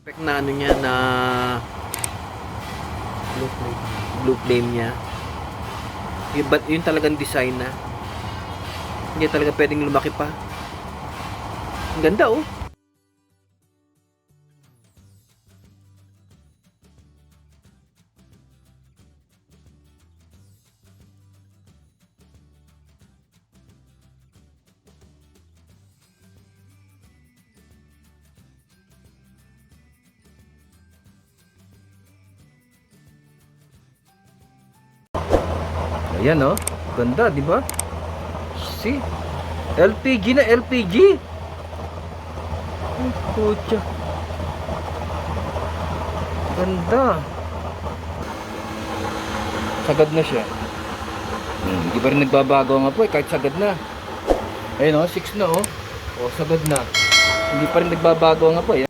Perfect na ano niya na blue flame niya. Yun talagang design na. Hindi talaga pwedeng lumaki pa. Ang ganda oh. Ayan oh, ganda, di ba? See? LPG na LPG. Ay, putya. Ganda. Sagad na siya. Hindi pa rin nagbabago nga po eh, kahit sagad na. Ayun oh, 6 na oh. Oh, sagad na. Hindi pa rin nagbabago nga po eh.